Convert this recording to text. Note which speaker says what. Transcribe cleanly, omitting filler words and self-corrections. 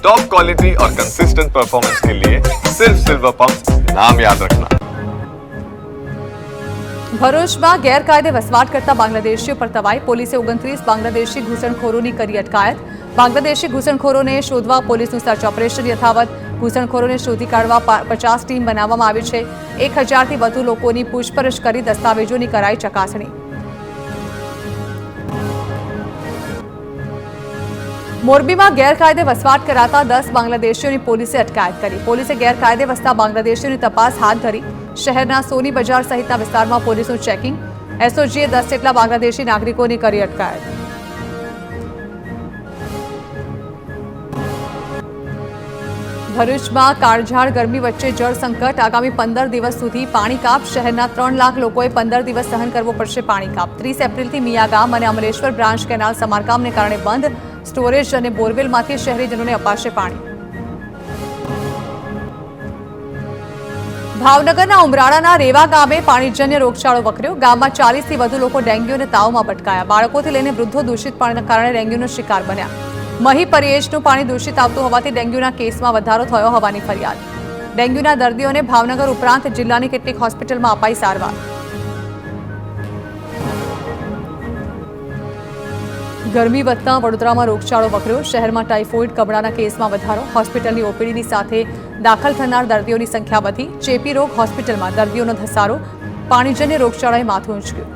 Speaker 1: Top quality और consistent performance के लिए सिर्फ सिल्वर पंप नाम याद रखना।
Speaker 2: ભરૂચમાં ગેરકાયદે વસવાટ કરતા બાંગ્લાદેશીઓ પર તવાઈ પોલીસે 29 બાંગ્લાદેશી ઘૂસણખોરોની કરી અટકાયત। બાંગ્લાદેશી ઘૂસણખોરોને શોધવા પોલીસનું સર્ચ ઓપરેશન યથાવત। ઘૂસણખોરોને શોધી કાઢવા 50 ટીમ બનાવવામાં આવી છે। 1000થી વધુ લોકોની પૂછપરછ કરી દસ્તાવેજોની કરાઈ ચકાસણી। મોરબીમાં ગેરકાયદે વસવાટ કરાતા 10 બાંગ્લાદેશીઓની પોલીસે અટકાયત કરી। પોલીસે ગેરકાયદે વસતા બાંગ્લાદેશીઓની તપાસ હાથ ધરી। શહેરના સોની બજાર સહિતના વિસ્તારમાં પોલીસનું ચેકિંગ। એસઓજીએ 10 જેટલા બાંગ્લાદેશી નાગરિકોની કરી અટકાયત। ભરૂચમાં કાળઝાળ ગરમી વચ્ચે જળ સંકટ। આગામી 15 દિવસ સુધી પાણી કાપ। શહેરના 3 લાખ લોકોએ 15 દિવસ સહન કરવો પડશે પાણી કાપ। 30 એપ્રિલથી મિયાગામ અને અમલેશ્વર બ્રાન્ચ કેનાલ સમારકામને કારણે બંધ। સ્ટોરેજ અને બોરવેલમાંથી શહેરીજનોને અપાશે પાણી। ભાવનગરના ઉમરાળાના રેવા ગામે પાણીજન્ય રોગચાળો વકર્યો। ગામમાં 40થી વધુ લોકો ડેન્ગ્યુ અને તાવમાં ભટકાયા। બાળકોથી લઈને વૃદ્ધો દૂષિત પાણીના કારણે ડેન્ગ્યુનો શિકાર બન્યા। મહી પરિયેજનું પાણી દૂષિત આવતું હોવાથી ડેન્ગ્યુના કેસમાં વધારો થયો હોવાની ફરિયાદ। ડેન્ગ્યુના દર્દીઓને ભાવનગર ઉપરાંત જિલ્લાની કેટલીક હોસ્પિટલમાં અપાઈ સારવાર। ગરમી વધતા વડોદરામાં રોગચાળો વકર્યો। શહેરમાં ટાઇફોઇડ કમળાના કેસમાં વધારો। હોસ્પિટલની ઓપીડીની સાથે દાખલ થનાર દર્દીઓની સંખ્યા વધી। ચેપી રોગ હોસ્પિટલમાં દર્દીઓનો ધસારો। પાણીજન્ય રોગચાળાએ માથું ઊંચક્યું।